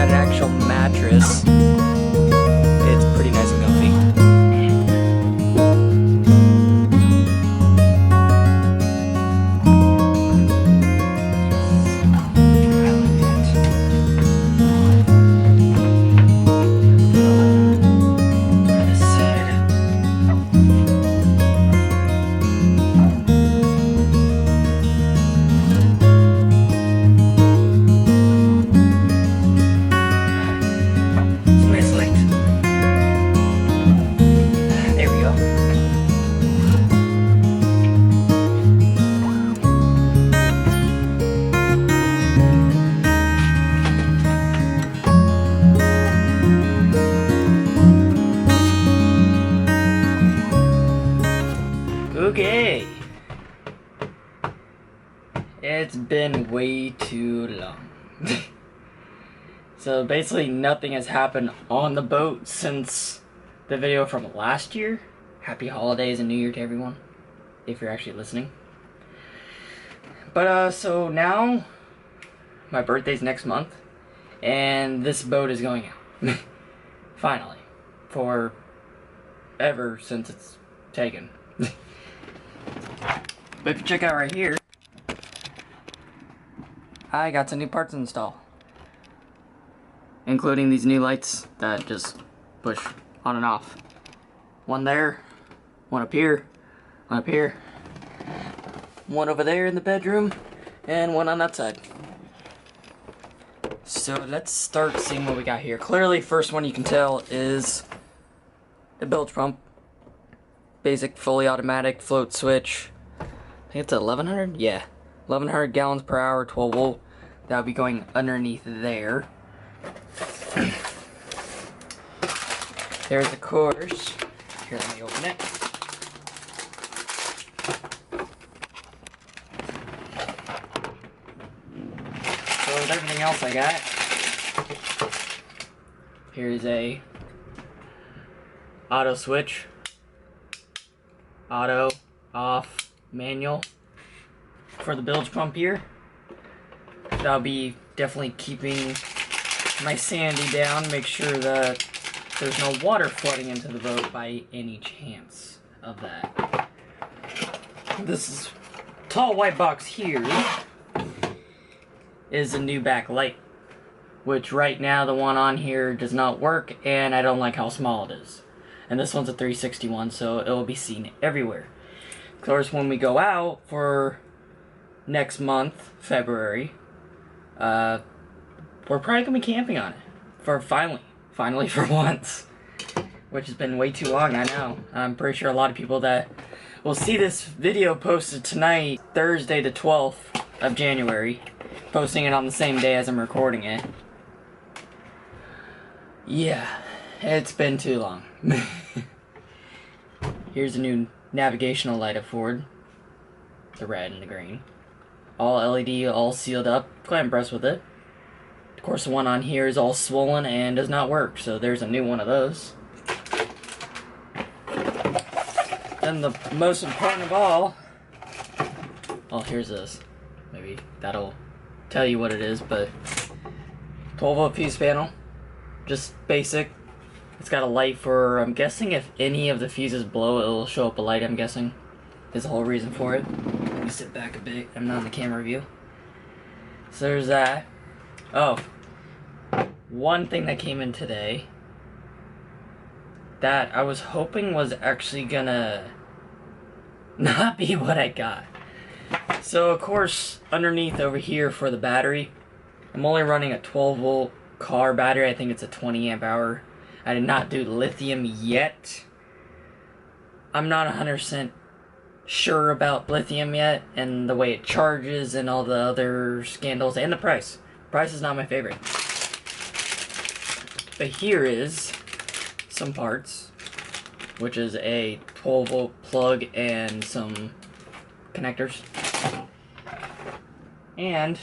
got an actual mattress. It's pretty nice and comfy. Okay, it's been way too long. So basically nothing has happened on the boat since the video from last year. Happy holidays and New Year to everyone, if you're actually listening. But so now my birthday's next month and this boat is going out. Finally, for ever since it's taken. But if you check out right here, I got some new parts installed, including these new lights that just push on and off. One there, one up here, one up here, one over there in the bedroom, and one on that side. So let's start seeing what we got here. Clearly, first one you can tell is the bilge pump. Basic fully automatic float switch. I think it's 1100? Yeah. 1100 gallons per hour, 12 volt. That'll be going underneath there. There's the course. Here, let me open it. So with everything else I got, here's a auto switch. Auto, off, manual for the bilge pump here. That'll be definitely keeping my sanity down, make sure that there's no water flooding into the boat by any chance of that. This tall white box here is a new backlight, which right now the one on here does not work and I don't like how small it is. And this one's a 361, so it will be seen everywhere. Of course, when we go out for next month, February, we're probably gonna be camping on it. For finally for once. Which has been way too long, I know. I'm pretty sure a lot of people that will see this video posted tonight, Thursday the 12th of January, posting it on the same day as I'm recording it. Yeah, it's been too long. Here's a new navigational light up forward. The red and the green. All LED, all sealed up. Quite impressed with it. Of course, the one on here is all swollen and does not work, so there's a new one of those. Then the most important of all, well, here's this. Maybe that'll tell you what it is, but 12 volt fuse panel. Just basic. It's got a light for, I'm guessing if any of the fuses blow, it'll show up a light, I'm guessing. Is the whole reason for it. Let me sit back a bit, I'm not in the camera view. So there's that. Oh, one thing that came in today that I was hoping was actually gonna not be what I got. So of course, underneath over here for the battery, I'm only running a 12 volt car battery. I think it's a 20 amp hour. I did not do lithium yet. I'm not 100% sure about lithium yet, and the way it charges and all the other scandals, and the price. Price is not my favorite. But here is some parts, which is a 12 volt plug and some connectors. And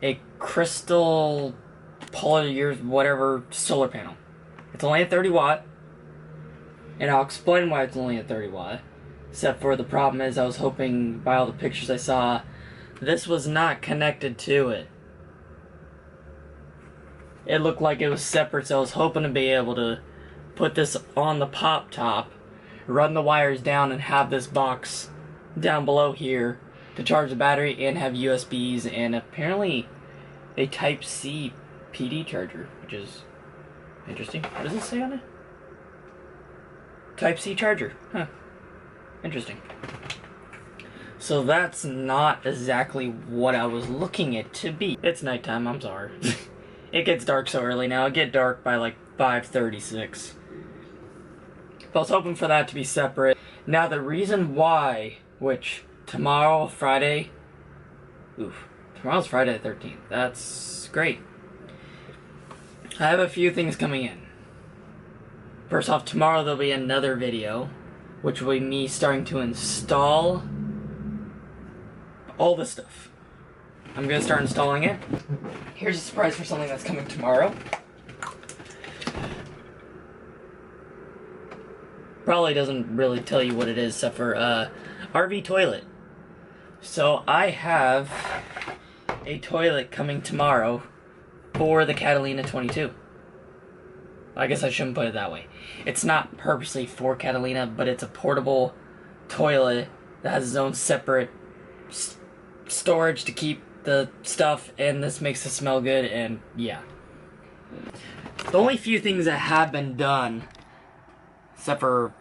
a crystal polyurethane whatever solar panel. It's only a 30 watt, and I'll explain why it's only a 30 watt. Except for the problem is I was hoping by all the pictures I saw, this was not connected to it. it looked like it was separate, so I was hoping to be able to put this on the pop top, run the wires down, and have this box down below here to charge the battery and have USBs and apparently a Type-C PD charger, which is interesting. What does it say on it? Type-C charger. Huh. Interesting. So that's not exactly what I was looking it to be. It's nighttime, I'm sorry. It gets dark so early now. It get dark by like 5:36. But I was hoping for that to be separate. Now the reason why, which tomorrow, Friday, tomorrow's Friday the 13th. That's great. I have a few things coming in. First off, tomorrow there'll be another video, which will be me starting to install all this stuff. I'm gonna start installing it. Here's a surprise for something that's coming tomorrow. Probably doesn't really tell you what it is except for RV toilet. So I have a toilet coming tomorrow for the Catalina 22. I guess I shouldn't put it that way. It's not purposely for Catalina, but it's a portable toilet that has its own separate storage to keep the stuff, and this makes it smell good, and yeah. The only few things that have been done, except for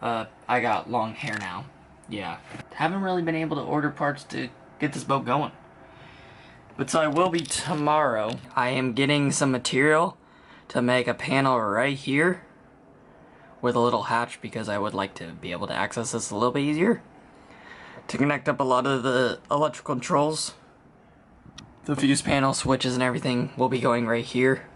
I got long hair now, yeah, haven't really been able to order parts to get this boat going. But so I will be tomorrow. I am getting some material to make a panel right here with a little hatch because I would like to be able to access this a little bit easier. To connect up a lot of the electrical controls. The fuse panel, switches, and everything will be going right here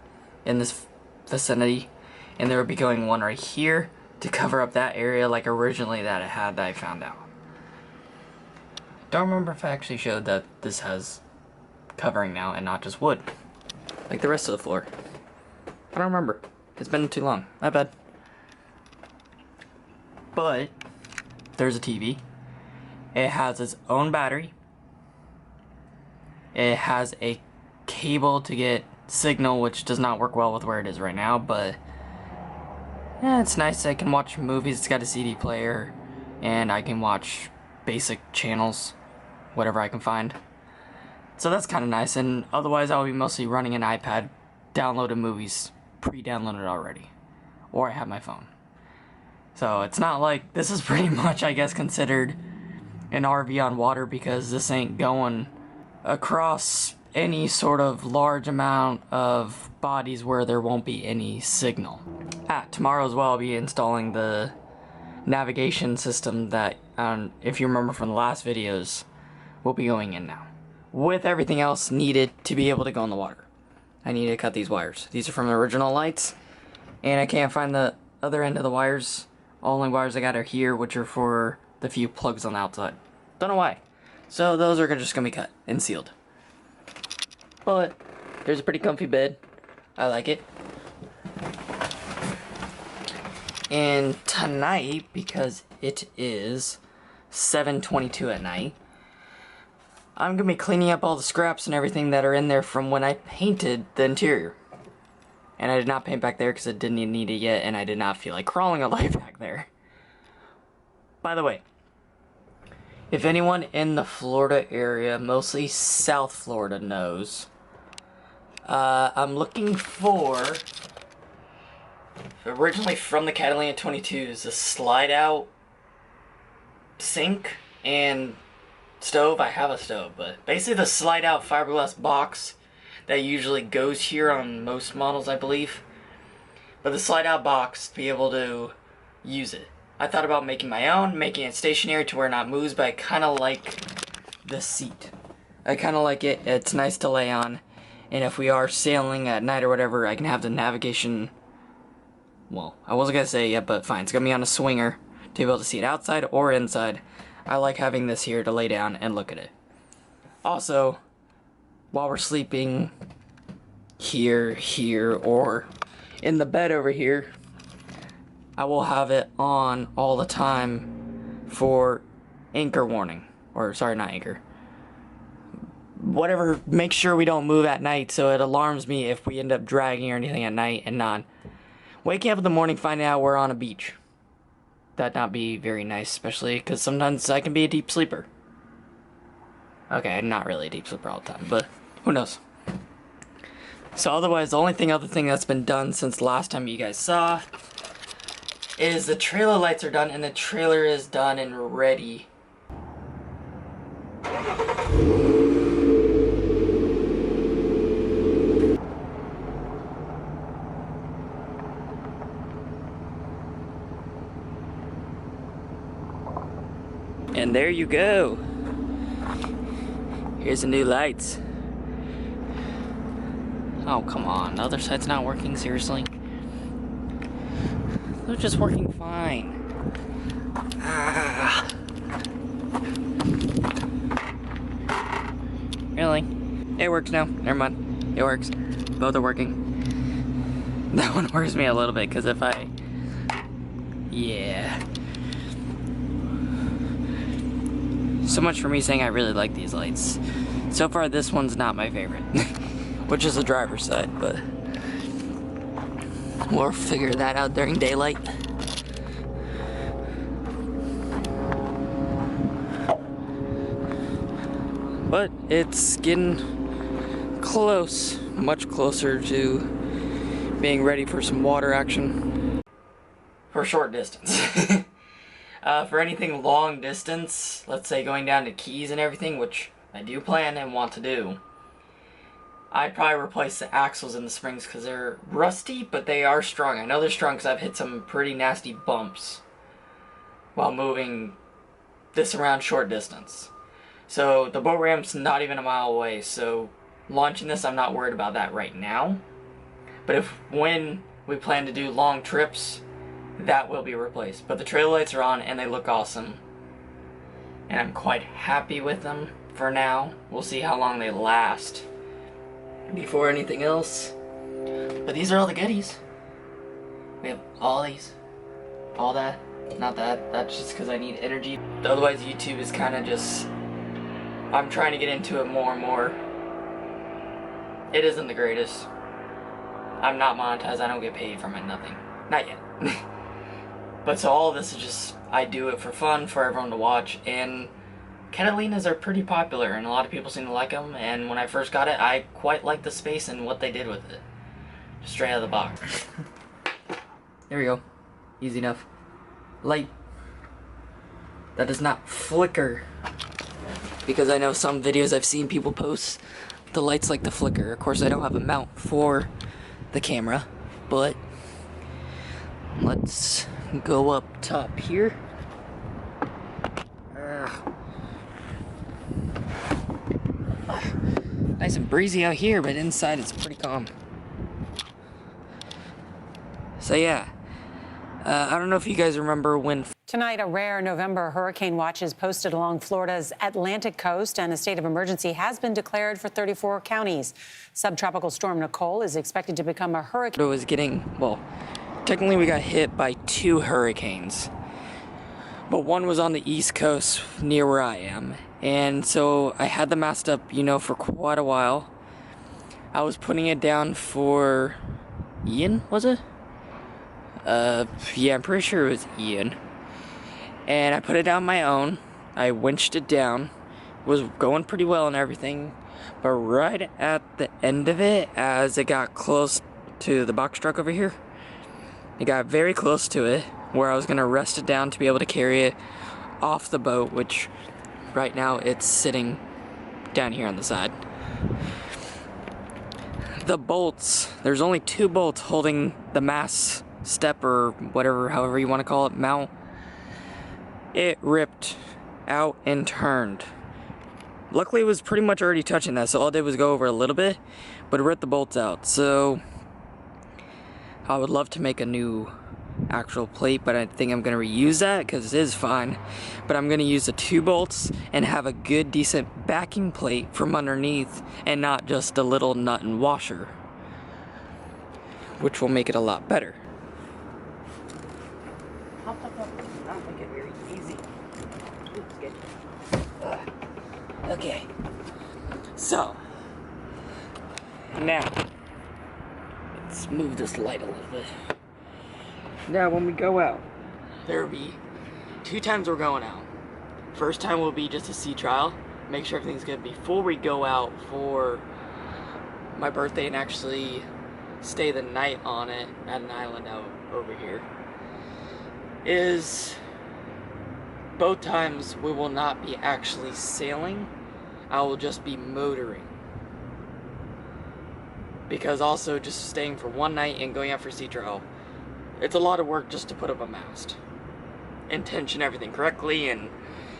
in this vicinity. And there will be going one right here to cover up that area like originally that it had that I found out. Don't remember if I actually showed that this has covering now and not just wood. Like the rest of the floor. I don't remember. It's been too long. My bad. But there's a TV. It has its own battery. It has a cable to get signal, which does not work well with where it is right now, but yeah, it's nice. I can watch movies. It's got a CD player, and I can watch basic channels, whatever I can find. So that's kind of nice, and otherwise I'll be mostly running an iPad, downloaded movies, pre-downloaded already, or I have my phone. So it's not like, this is pretty much, I guess, considered an RV on water because this ain't going across any sort of large amount of bodies where there won't be any signal. Tomorrow as well I'll be installing the navigation system that, if you remember from the last videos, will be going in now. With everything else needed to be able to go in the water. I need to cut these wires. These are from the original lights, and I can't find the other end of the wires. Only wires I got are here, which are for the few plugs on the outside. Don't know why. So those are just gonna be cut and sealed. But there's a pretty comfy bed. I like it. And tonight, because it is 7:22 at night, I'm gonna be cleaning up all the scraps and everything that are in there from when I painted the interior. And I did not paint back there because I didn't need it yet, and I did not feel like crawling all the way back there. By the way, if anyone in the Florida area, mostly South Florida, knows, I'm looking for, originally from the Catalina 22s, a slide-out sink and stove. I have a stove, but basically the slide-out fiberglass box that usually goes here on most models, I believe. But the slide-out box, to be able to use it. I thought about making my own, making it stationary to where it not moves, but I kind of like the seat. I kind of like it. It's nice to lay on. And if we are sailing at night or whatever, I can have the navigation, well, I wasn't going to say it yet, but fine. It's going to be on a swinger to be able to see it outside or inside. I like having this here to lay down and look at it. Also, while we're sleeping here, or in the bed over here, I will have it on all the time for anchor warning. Or, sorry, not anchor. whatever, make sure we don't move at night, so it alarms me if we end up dragging or anything at night and not waking up in the morning finding out we're on a beach. That'd not be very nice, especially because sometimes I can be a deep sleeper. Okay, not really a deep sleeper all the time, but who knows. So otherwise, the only other thing that's been done since the last time you guys saw is the trailer lights are done, and the trailer is done and ready. And there you go. Here's the new lights. Oh, come on. The other side's not working, seriously? They're just working fine. Ah. Really? It works now. Never mind. It works. Both are working. That one worries me a little bit, because if I... Yeah. So much for me saying I really like these lights. So far, this one's not my favorite. Which is the driver's side, but... we'll figure that out during daylight. But it's getting close, much closer to being ready for some water action. For short distance. For anything long distance, let's say going down to Keys and everything, which I do plan and want to do, I'd probably replace the axles and the springs because they're rusty, but they are strong. I know they're strong because I've hit some pretty nasty bumps while moving this around short distance. So the boat ramp's not even a mile away, so launching this, I'm not worried about that right now. But when we plan to do long trips, that will be replaced. But the trail lights are on and they look awesome. And I'm quite happy with them for now. We'll see how long they last before anything else. But these are all the goodies. We have all these. All that. Not that. That's just because I need energy. Otherwise YouTube is kind of just... I'm trying to get into it more and more. It isn't the greatest. I'm not monetized. I don't get paid from it. Nothing. Not yet. But so all of this is just, I do it for fun, for everyone to watch, and Catalinas are pretty popular, and a lot of people seem to like them, and when I first got it, I quite liked the space and what they did with it. Just straight out of the box. There we go. Easy enough. Light. That does not flicker. Because I know some videos I've seen people post, the lights like to flicker. Of course, I don't have a mount for the camera, but let's go up top here. Nice and breezy out here, but inside it's pretty calm. So yeah, I don't know if you guys remember when... Tonight, a rare November hurricane watch is posted along Florida's Atlantic coast, and a state of emergency has been declared for 34 counties. Subtropical storm Nicole is expected to become a hurricane. It was getting, well, technically we got hit by 2 hurricanes, but one was on the East Coast near where I am, and so I had the mast up, you know, for quite a while. I was putting it down for Ian, was it? Yeah, I'm pretty sure it was Ian. And I put it down my own. I winched it down. It was going pretty well and everything, but right at the end of it, as it got close to the box truck over here, it got very close to it, where I was gonna rest it down to be able to carry it off the boat, which right now it's sitting down here on the side. The bolts, there's only 2 bolts holding the mast step or whatever, however you want to call it, mount. It ripped out and turned. Luckily it was pretty much already touching that, so all I did was go over a little bit, but it ripped the bolts out. So I would love to make a new actual plate, but I think I'm going to reuse that because it is fine. But I'm going to use the 2 bolts and have a good decent backing plate from underneath and not just a little nut and washer, which will make it a lot better. Not make it very easy. Okay. So, now, let's move this light a little bit. Now, when we go out, there will be 2 times we're going out. First time will be just a sea trial, make sure everything's good before we go out for my birthday and actually stay the night on it at an island out over here. Is both times we will not be actually sailing, I will just be motoring. Because also just staying for one night and going out for sea trial, it's a lot of work just to put up a mast and tension everything correctly and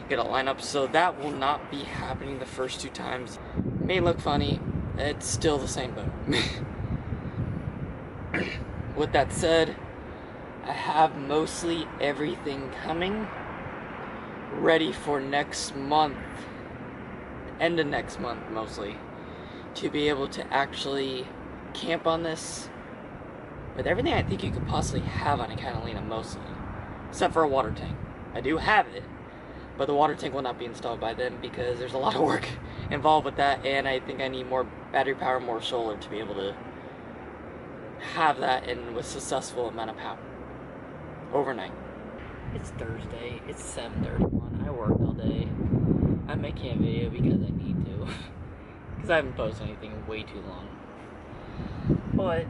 get a lineup, so that will not be happening the first 2 times. May look funny, it's still the same boat. With that said, I have mostly everything coming ready for next month, end of next month mostly, to be able to actually camp on this with everything I think you could possibly have on a Catalina mostly, except for a water tank. I do have it, but the water tank will not be installed by then because there's a lot of work involved with that, and I think I need more battery power, more solar to be able to have that and with successful amount of power overnight. It's Thursday, it's 7:31, I worked all day. I'm making a video because I need to, because I haven't posted anything in way too long. But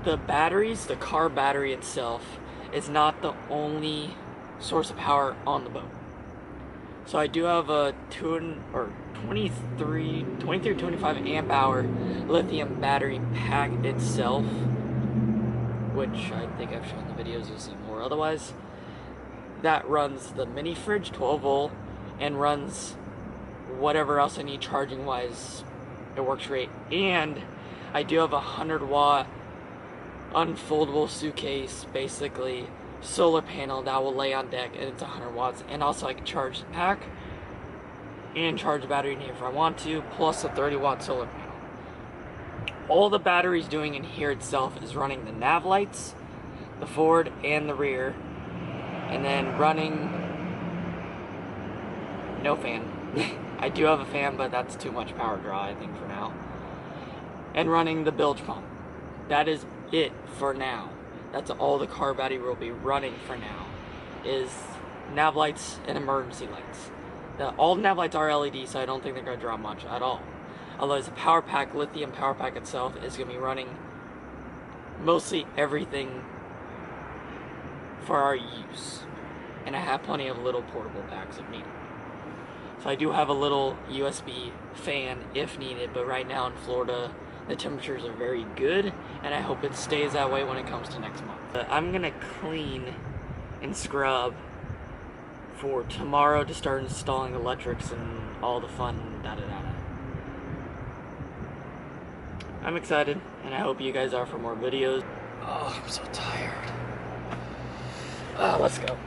the batteries, the car battery itself, is not the only source of power on the boat. So I do have a 23 or 25 amp hour lithium battery pack itself, which I think I've shown the videos, you'll see more otherwise. That runs the mini fridge 12 volt and runs whatever else I need charging wise. It works great. And I do have a 100-watt unfoldable suitcase, basically solar panel that will lay on deck, and it's 100 watts, and also I can charge the pack and charge the battery in here if I want to, plus a 30-watt solar panel. All the battery's doing in here itself is running the nav lights, the forward and the rear, and then running no fan. I do have a fan, but that's too much power draw, I think, for now. And running the bilge pump. That is it for now. That's all the car battery will be running for now, is nav lights and emergency lights. All the nav lights are LED, so I don't think they're going to draw much at all. Although the power pack, lithium power pack itself, is going to be running mostly everything for our use. And I have plenty of little portable packs if needed. So I do have a little USB fan if needed, but right now in Florida, the temperatures are very good, and I hope it stays that way when it comes to next month. I'm gonna clean and scrub for tomorrow to start installing electrics and all the fun da-da-da-da. I'm excited, and I hope you guys are for more videos. Oh, I'm so tired. Let's go.